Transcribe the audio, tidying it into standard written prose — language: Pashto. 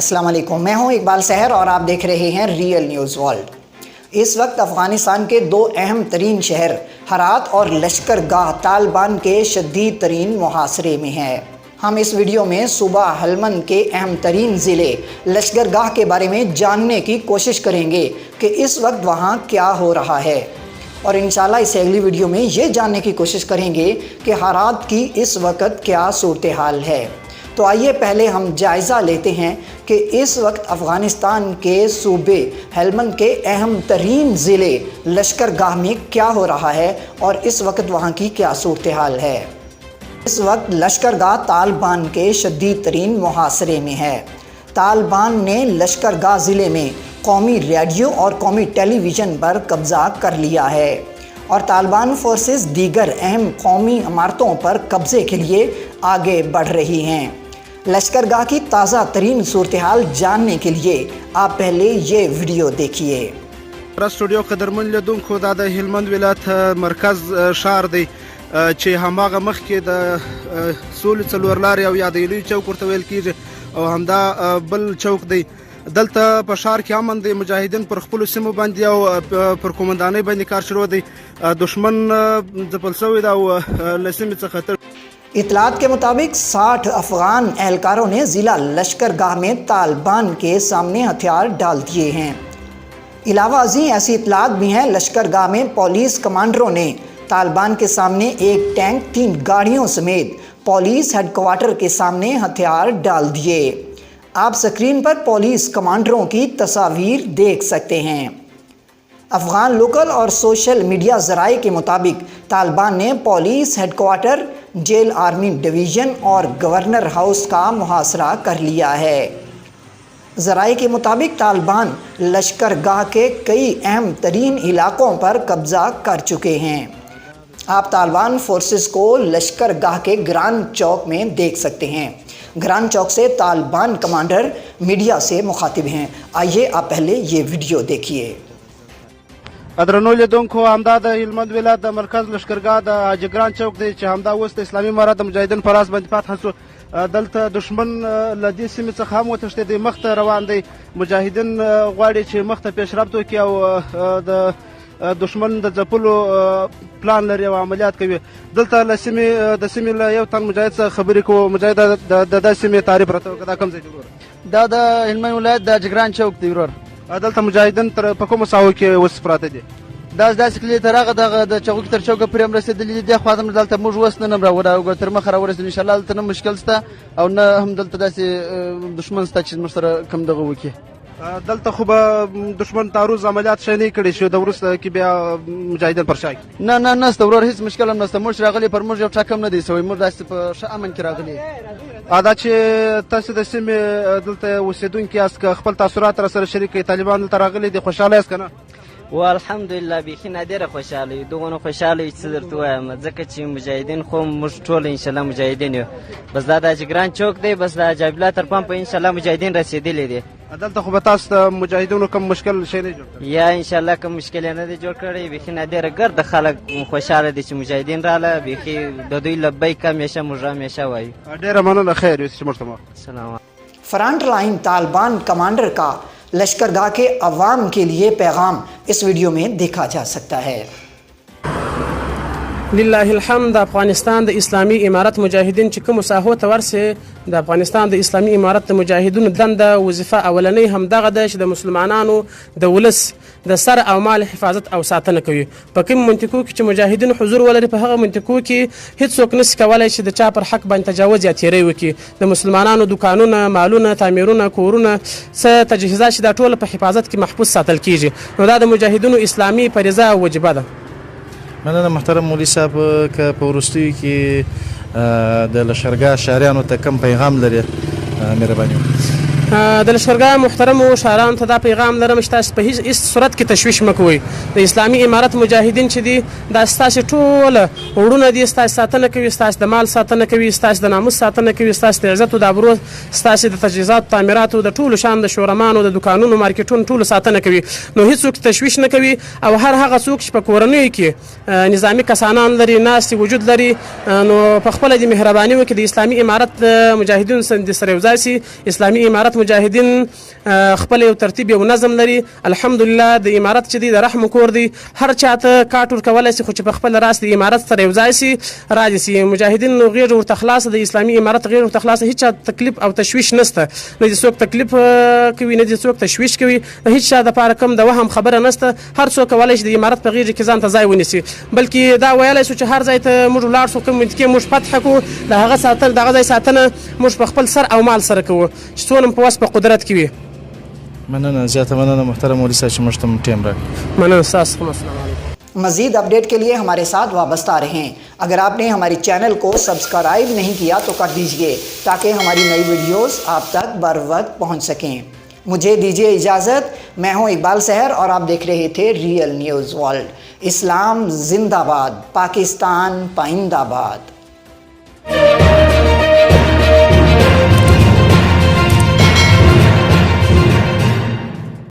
अस्सलाम वालेकुम, मैं हूं इकबाल सहर और आप देख रहे हैं रियल न्यूज़ वर्ल्ड। इस वक्त अफ़गानिस्तान के दो अहम तरीन शहर हरात और लश्करगाह तालिबान के शदीद तरीन मुहासरे में है। हम इस वीडियो में सूबा हलमंद के अहम तरीन ज़िले लश्करगाह के बारे में जानने की कोशिश करेंगे कि इस वक्त वहाँ क्या हो रहा है, और इंशाल्लाह इस अगली वीडियो में ये जानने की कोशिश करेंगे कि हरात की इस वक्त क्या सूरत हाल है। तो आइए पहले हम जायज़ा लेते हैं कि इस वक्त अफ़गानिस्तान के सूबे हेलमंद के अहम तरीन ज़िले लश्करगाह में क्या हो रहा है और इस वक्त वहाँ की क्या सूरत हाल है। इस वक्त लश्करगाह तालिबान के शदीद तरीन मुहासरे में है। तालिबान ने लश्करगाह ज़िले में कौमी रेडियो और कौमी टेलीविज़न पर कब्ज़ा कर लिया है और तालिबान फोर्सेस दीगर अहम कौमी इमारतों पर कब्ज़े के लिए आगे बढ़ रही हैं। लश्करगाह की ताज़ा तरीन सूरत हाल जानने के लिए आप पहले ये वीडियो देखिए। स्टूडियो قدرمن لیدونکو دا د هلمند ولایت مرکز ښار دی چې هماغه مخکې د سولې څلور لارې او یا د لوی چوک ورته ویل کېږي او همدا بل چوک دی. دلته په ښار کې امن دی، مجاهدین پر خپلو سیمو باندې او پر قومندانۍ باندې کار شروع دی. دشمن ځپل شوی دی او له سیمې څخه इतलात के मुताबिक 60 अफगान एहलकारों ने ज़िला लश्करगाह में तालिबान के सामने हथियार डाल दिए हैं। इलावा अजी ऐसी इतलात भी हैं लश्करगाह में पुलिस कमांडरों ने तालिबान के सामने एक टैंक 3 गाड़ियों समेत पुलिस हेडक्वार्टर के सामने हथियार डाल दिए। आप स्क्रीन पर पुलिस कमांडरों की तस्वीर देख सकते हैं। अफ़गान लोकल और सोशल मीडिया ज़राए के मुताबिक तालिबान ने police headquarter, jail army division और गवर्नर हाउस का मुहासरा कर लिया है। ज़राए के मुताबिक तालिबान लश्करगाह के कई अहम तरीन इलाकों पर कब्ज़ा कर चुके हैं। आप तालिबान फोर्सेस को लश्करगाह के ग्रांड चौक में देख सकते हैं। ग्रांड चौक से तालिबान कमांडर मीडिया से मुखातिब हैं। आइए आप पहले ये वीडियो देखिए। درنو لیدونکو همدا د هلمند ولایت د مرکز لشکرګاه د حاجي چوک دی چې همدا اوس د اسلامي امارت د مجاهدین په راس باندې فتح شو. دلته دشمن له دې سیمې څخه هم وتښتېد، مخ ته روان دی. مجاهدین غواړي چې مخ ته پیشرفت وکړي او د دشمن د ځپلو پلان لري او عملیات کوي. دلته له سیمې د سیمې له یو تن مجاهد څخه خبرې کوو. مجاهد د دې سیمې تعریف راته وکړه. دا کوم ځای دی ورور؟ دا د هلمند ولایت د حاجي چوک دی ورور. دلته مجاهدین تر په کومو ساحو کې اوس پراته دي؟ دا داسې کلی تر هغه دغه د چوک تر چوکه پورې هم رسېدلي دي. دې خوا هم دلته موږ اوس نه راوړو، تر مخه راورسېدو انشاءالله. دلته نه مشکل شته او نه هم دلته داسې دښمن شته چې موږ سره کوم دغه وکړي. دلته خو به دشمن تعرض عملیات شی نه کړي شو د وروسته کې بیا مجاهدین پر شا نه نه نسته ورور، هېڅ مشکل هم نسته. موږ راغلي پر موږ یو ټک هم نه دی سوی. موږ داسې په ښه امن کې راغلي. دا چې تاسو د سیمې دلته اوسېدونکي یاست، که خپل تاثرات را سره شریک کړئ. طالبان دلته راغلي دي، خوشحاله یاست که نه؟ والحمدلله بیخي نادره خوشحاله یو. دغونه خوشحاله یو چې څه درته ووایم، ځکه چې مجاهدین خو موږ ټول انشاءالله مجاهدین یو. بس دا د حاجي ګران چوک دی، بس د حاجي عبدالله تر پمپه انشاءالله مجاهدین رسېدلي دي. دلته خو به تاسو ته مجاهدینو کوم مشکل شی نه جوړ کړی؟ یا انشاءالله کوم مشکل یې نه دی جوړ کړی. بیخي نادره ګرده خلک خوشحاله دي چې مجاهدین راله. بیخي د دوی لبیک همیشه موږ همیشه وایو. ډېره مننه، خیر یوسف مرتضی. سلام. फ्रंट लाइन तालिबान कमांडर का लश्करगाह के अवाम के लिए पैगाम इस वीडियो में देखा जा सकता है। لله الحمد. د افغانستان د اسلامي امارت مجاهدین چې کوم ساحو ته ورسي، د افغانستان د اسلامي امارت د مجاهدونو دنده وظیفه اولنۍ هم دغه ده چې د مسلمانانو د ولس د سر او مال حفاظت او ساتنه کوي. په کوم منطقو کې چې مجاهدین حضور ولري، په هغه منطقو کې هیڅوک نشي کولی چې د چا پر حق باندې تجاوز یا تیری وکړي. د مسلمانانو دکانونه، مالونه، تعمیرونه، کورونه، څه تجهیزات چې دا ټول په حفاظت کې محفوظ ساتل کیږي. نو دا د مجاهدینو اسلامي فریضه او وجیبه ده. مننه محترم مولوي صاحب. که په وروستیو کې د لشکرګاه شهریانو ته کوم پیغام لري مهرباني وکړئ؟ د لشکرګاه محترمو شاعرانو ته دا پیغام لرم چې تاسو په هیڅ صورت کې تشویش مه کوئ. د اسلامي امارت مجاهدین چې دي دا ستاسې ټوله وروڼه دي، ستاسې ساتنه کوي، ستاسې د مال ساتنه کوي، ستاسې د ناموس ساتنه کوي، ستاسې د عزت او د ابرو، ستاسې د تجهیزاتو، تعمیراتو، د ټولو شان د شورمانو، د دکانونو، مارکیټونو ټولو ساتنه کوي. نو هیڅوک تشویش نه کوي. او هر هغه څوک چې په کورنیو کې نظامي کسانان لري، ناستې وجود لري، نو په خپله د مهرباني وکړي د اسلامي امارت مجاهدینو سره یو ځای سي. اسلامي امارت امارت مجاهدین خپل یو ترتیب یو نظم لري. الحمدلله د امارت چې دی د رحم کور دی، هر چاته کاټ ورکولی سي، خو چې په خپل راس د امارت سره یو ځای سي راځي سي. مجاهدین غېږه ورته خلاصه، د اسلامي امارت غېږه ورته خلاصه، هېڅ چا تکلیف او تشویش نشته، نه دې څوک تکلیف کوي نه دې څوک تشویش کوي، هېڅ چا دپاره کوم د وهم خبره نشته. هر څوک کولی شي د امارت په غېږه کې ځان ته ځای ونیسي، بلکې دا ویلی سو چې هر ځای ته موږ ولاړ سو، کوم منطقې موږ فتح کړو، د هغه ساتنه د هغه ځای ساتنه موږ په خپل سر او مال سره کوو چې څونه په وس په قدرت کې وي. مننه، زیاته مننه محترم مولوي صاحب چې موږ ته ټیم راکړ. مننه ستاسو څخه. السلام علیکم. مزید اپڈیٹ کے لیے ہمارے ساتھ وابستہ رہیں. اگر آپ نے ہماری چینل کو سبسکرائب نہیں کیا تو کر دیجئے تاکہ ہماری نئی ویڈیوز آپ تک بر وقت پہنچ سکیں. مجھے دیجئے اجازت. میں ہوں اقبال سحر اور آپ دیکھ رہے تھے ریئل نیوز ورلڈ. اسلام زندہ باد، پاکستان پائندہ باد.